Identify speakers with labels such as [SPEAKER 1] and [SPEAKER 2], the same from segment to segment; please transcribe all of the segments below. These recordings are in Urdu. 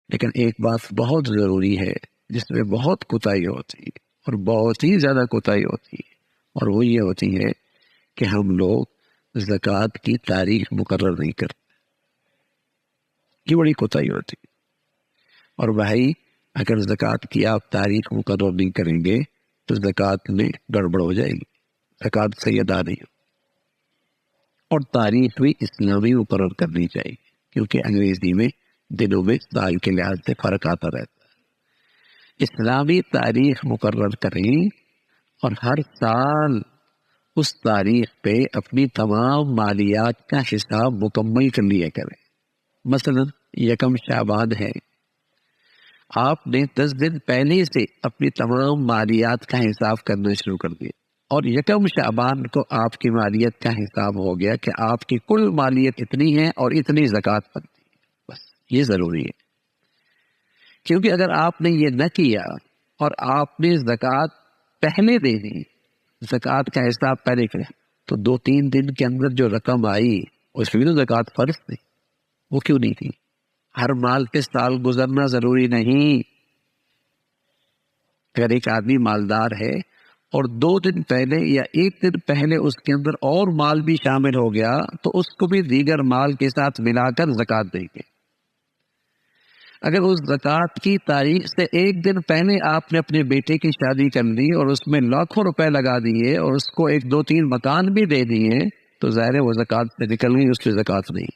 [SPEAKER 1] لیکن ایک بات بہت ضروری ہے جس میں بہت کوتاہی ہوتی ہے اور بہت ہی زیادہ کوتاہی ہوتی ہے، اور وہ یہ ہوتی ہے کہ ہم لوگ زکوٰۃ کی تاریخ مقرر نہیں کرتے. یہ بڑی کوتاہی ہوتی ہے. اور بھائی اگر زکوٰۃ کی آپ تاریخ مقرر نہیں کریں گے تو زکوٰۃ میں گڑبڑ ہو جائے گی، زکوٰۃ صحیح ادا نہیں ہو. اور تاریخ بھی اسلامی مقرر کرنی چاہیے، کیونکہ انگریزی میں دنوں میں سال کے لحاظ سے فرق آتا رہتا ہے. اسلامی تاریخ مقرر کریں اور ہر سال اس تاریخ پہ اپنی تمام مالیات کا حساب مکمل کر لیا کریں. مثلا یکم شعبان ہے، آپ نے 10 دن پہلے سے اپنی تمام مالیات کا حساب کرنا شروع کر دیا، اور یکم شعبان کو آپ کی مالیت کا حساب ہو گیا کہ آپ کی کل مالیت اتنی ہے اور اتنی زکوٰۃ بنتی ہے. بس یہ ضروری ہے، کیونکہ اگر آپ نے یہ نہ کیا اور آپ نے زکوٰۃ پہلے دے دی، زکوٰۃ کا حساب پہلے کرے، تو 2-3 دن کے اندر جو رقم آئی اس میں بھی تو زکوٰۃ فرض تھی، وہ کیوں نہیں تھی؟ ہر مال کے سال گزرنا ضروری نہیں. اگر ایک آدمی مالدار ہے اور 2 دن پہلے یا 1 دن پہلے اس کے اندر اور مال بھی شامل ہو گیا تو اس کو بھی دیگر مال کے ساتھ ملا کر زکوٰۃ دیں گے. اگر اس زکوٰۃ کی تاریخ سے 1 دن پہلے آپ نے اپنے بیٹے کی شادی کر لی اور اس میں لاکھوں روپے لگا دیے اور اس کو 1-2-3 مکان بھی دے دیے تو ظاہر ہے وہ زکوٰۃ سے نکل گئی، اس پہ زکوٰۃ نہیں،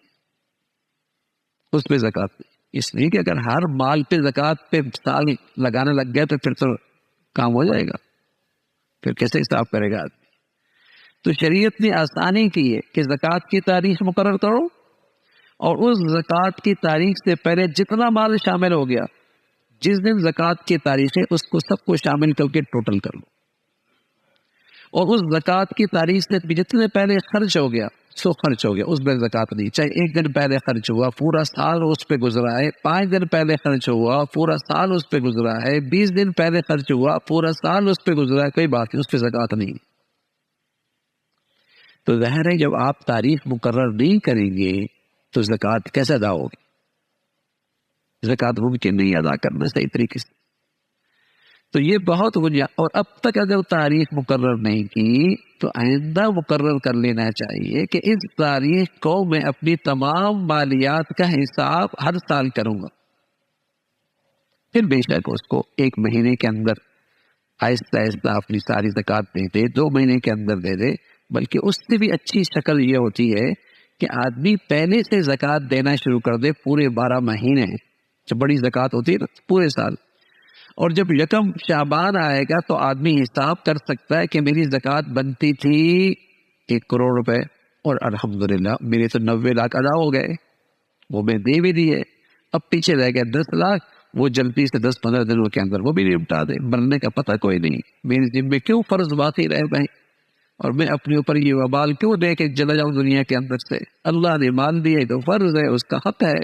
[SPEAKER 1] اس پہ زکوٰۃ نہیں. اس لیے کہ اگر ہر مال پہ زکوٰۃ پہ سال لگانے لگ گیا تو پھر تو کام ہو جائے گا، پھر کیسے حساب کرے گا آدمی؟ تو شریعت نے آسانی کی ہے کہ زکوٰۃ کی تاریخ مقرر کرو اور اس زکوٰۃ کی تاریخ سے پہلے جتنا مال شامل ہو گیا، جس دن زکوٰۃ کی تاریخ ہے اس کو سب کو شامل کر کے ٹوٹل کر لو. اور اس زکوٰۃ کی تاریخ سے جتنے پہلے خرچ ہو گیا سو خرچ ہو گیا، اس میں زکوٰۃ نہیں. چاہے 1 دن پہلے خرچ ہوا پورا سال اس پہ گزرا ہے، 5 دن پہلے خرچ ہوا پورا سال اس پہ گزرا ہے، 20 دن پہلے خرچ ہوا پورا سال اس پہ گزرا ہے، کوئی بات نہیں، اس پہ زکوٰۃ نہیں. تو ظاہر ہے جب آپ تاریخ مقرر نہیں کریں گے تو زکوٰۃ کیسے ادا ہوگی؟ زکوٰۃ ممکن نہیں ادا کرنا صحیح طریقے سے. تو یہ بہت اور اب تک اگر تاریخ مقرر نہیں کی تو آئندہ مقرر کر لینا چاہیے کہ اس تاریخ کو میں اپنی تمام مالیات کا حساب ہر سال کروں گا. پھر بے شک اس کو 1 مہینے کے اندر آہستہ آہستہ اپنی ساری زکوٰۃ دے دے، 2 مہینے کے اندر دے دے، بلکہ اس سے بھی اچھی شکل یہ ہوتی ہے کہ آدمی پہلے سے زکوٰۃ دینا شروع کر دے پورے 12 مہینے. جب بڑی زکوٰۃ ہوتی ہے نا پورے سال، اور جب یکم شعبان آئے گا تو آدمی حساب کر سکتا ہے کہ میری زکوٰۃ بنتی تھی 1 کروڑ روپے اور الحمدللہ میرے تو 90 لاکھ ادا ہو گئے، وہ میں دے بھی دیے. اب پیچھے رہ گئے 10 لاکھ، وہ جلدی سے 10-15 دنوں کے اندر وہ بھی نپٹا دے، مرنے کا پتہ کوئی نہیں. میری ذمے کیوں فرض باقی رہے بھائی، اور میں اپنے اوپر یہ وبال کیوں دے کے چلا جاؤں دنیا کے اندر سے؟ اللہ نے مان دیا تو فرض ہے، اس کا حق ہے.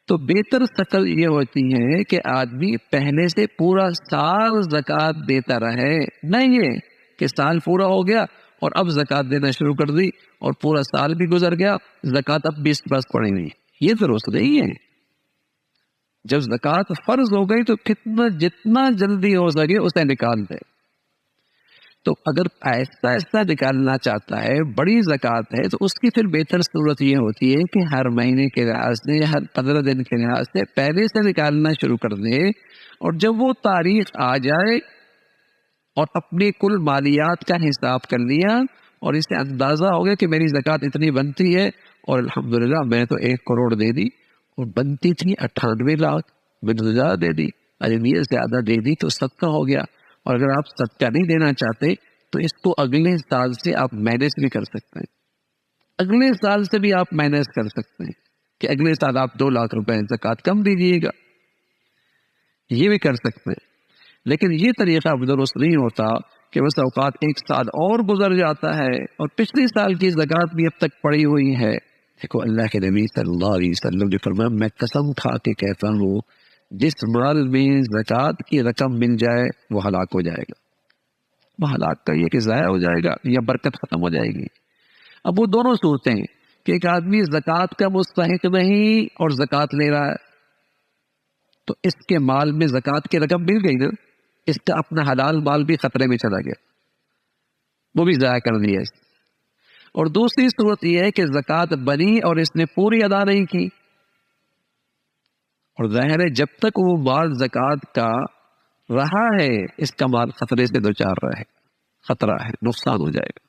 [SPEAKER 1] تو بہتر شکل یہ ہوتی ہے کہ آدمی پہلے سے پورا سال زکوٰۃ دیتا رہے، نہیں یہ کہ سال پورا ہو گیا اور اب زکوٰۃ دینا شروع کر دی اور پورا سال بھی گزر گیا، زکوٰۃ اب بھی اس کے پاس پڑی ہوئی. یہ درست نہیں ہے. جب زکوٰۃ فرض ہو گئی تو جتنا جلدی ہو سکے اسے نکال دے. تو اگر آہستہ آہستہ نکالنا چاہتا ہے، بڑی زکوٰۃ ہے، تو اس کی پھر بہتر صورت یہ ہوتی ہے کہ ہر مہینے کے لحاظ سے، ہر 15 دن کے لحاظ سے پہلے سے نکالنا شروع کر دے. اور جب وہ تاریخ آ جائے اور اپنی کل مالیات کا حساب کر لیا اور اسے اندازہ ہو گیا کہ میری زکوٰۃ اتنی بنتی ہے اور الحمدللہ میں تو 1 کروڑ دے دی اور بنتی تھی 98 لاکھ، میں نے زیادہ دے دی، اگر یہ زیادہ دے دی تو صدقہ ہو گیا. اور اگر آپ صدقہ نہیں دینا چاہتے تو اس کو اگلے سال سے آپ مینیج بھی کر سکتے ہیں. اگلے سال سے بھی آپ مینیج کر سکتے ہیں کہ اگلے سال آپ 2 لاکھ روپے زکوٰۃ کم دیجیے گا، یہ بھی کر سکتے ہیں. لیکن یہ طریقہ درست نہیں ہوتا کہ بس اوقات 1 سال اور گزر جاتا ہے اور پچھلے سال کی زکوٰۃ بھی اب تک پڑی ہوئی ہے. دیکھو اللہ کے نبی صلی اللہ علیہ وسلم نے فرمایا، میں قسم کھا کے کہتا ہوں جس مال میں زکوٰۃ کی رقم مل جائے وہ ہلاک ہو جائے گا. وہ ہلاک کا یہ کہ ضائع ہو جائے گا یا برکت ختم ہو جائے گی. اب وہ دونوں صورتیں ہیں کہ ایک آدمی زکوٰۃ کا مستحق نہیں اور زکوٰۃ لے رہا ہے، تو اس کے مال میں زکوٰۃ کی رقم مل گئی نا، اس کا اپنا حلال مال بھی خطرے میں چلا گیا، وہ بھی ضائع کر دیا اس۔ اور دوسری صورت یہ ہے کہ زکوٰۃ بنی اور اس نے پوری ادا نہیں کی، اور ظاہر ہے جب تک وہ مال زکوٰۃ کا رہا ہے اس کا مال خطرے سے دوچار رہا ہے، خطرہ ہے، نقصان ہو جائے گا۔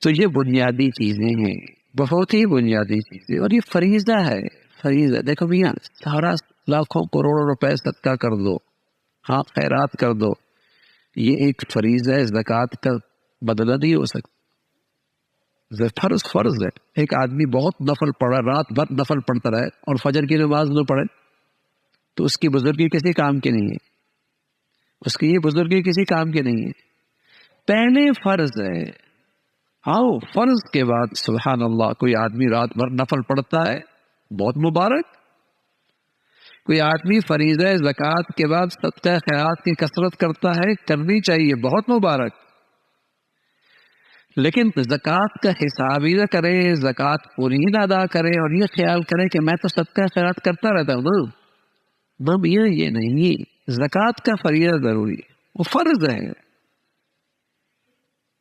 [SPEAKER 1] تو یہ بنیادی چیزیں ہیں، بہت ہی بنیادی چیزیں، اور یہ فریضہ ہے، فریضہ۔ دیکھو میاں، سارا لاکھوں کروڑوں روپے صدقہ کر دو، ہاں خیرات کر دو، یہ ایک فریضہ ہے، زکوٰۃ کا بدلہ نہیں ہو سکتا۔ فرض ہے۔ ایک آدمی بہت نفل پڑھا، رات بھر نفل پڑھتا رہے اور فجر کی نماز نہ پڑھے تو اس کی بزرگی کسی کام کی نہیں ہے، اس کی یہ بزرگی کسی کام کی نہیں ہے۔ پہلے فرض ہے، آؤ فرض کے بعد سبحان اللہ کوئی آدمی رات بھر نفل پڑھتا ہے، بہت مبارک۔ کوئی آدمی فریضہ زکوٰۃ کے بعد صدقہ خیرات کی کثرت کرتا ہے، کرنی چاہیے، بہت مبارک۔ لیکن زکوٰۃ کا حساب ہی نہ کرے، زکوٰۃ پوری ہی نہ ادا کرے اور یہ خیال کرے کہ میں تو صدقہ خیرات کرتا رہتا ہوں نا، نہ میاں یہ نہیں، زکوٰۃ کا فریضہ ضروری ہے، وہ فرض ہے۔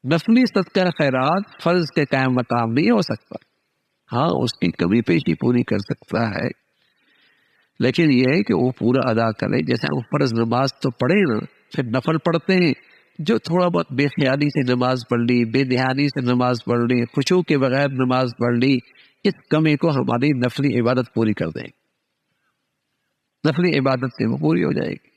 [SPEAKER 1] نفلی صدقہ خیرات فرض کے قائم مقام نہیں ہو سکتا، ہاں اس کی کمی پیشی پوری کر سکتا ہے، لیکن یہ ہے کہ وہ پورا ادا کرے۔ جیسے وہ فرض نماز تو پڑھے نا، پھر نفل پڑھتے ہیں، جو تھوڑا بہت بے خیالی سے نماز پڑھ لی، بے دھیانی سے نماز پڑھ لی، خشوع کے بغیر نماز پڑھ لی، اس کمی کو ہماری نفلی عبادت پوری کر دیں گے، نفلی عبادت سے وہ پوری ہو جائے گی۔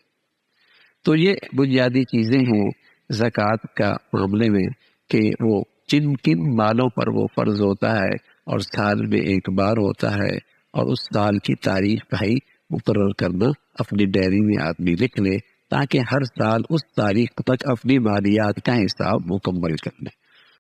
[SPEAKER 1] تو یہ بنیادی چیزیں ہیں زکوٰۃ کا معاملے میں، کہ وہ جن کن مالوں پر وہ فرض ہوتا ہے اور سال میں ایک بار ہوتا ہے، اور اس سال کی تاریخ بھائی مقرر کرنا، اپنی ڈائری میں آدمی لکھ لے تاکہ ہر سال اس تاریخ تک اپنی مالیات کا حساب مکمل کر لے۔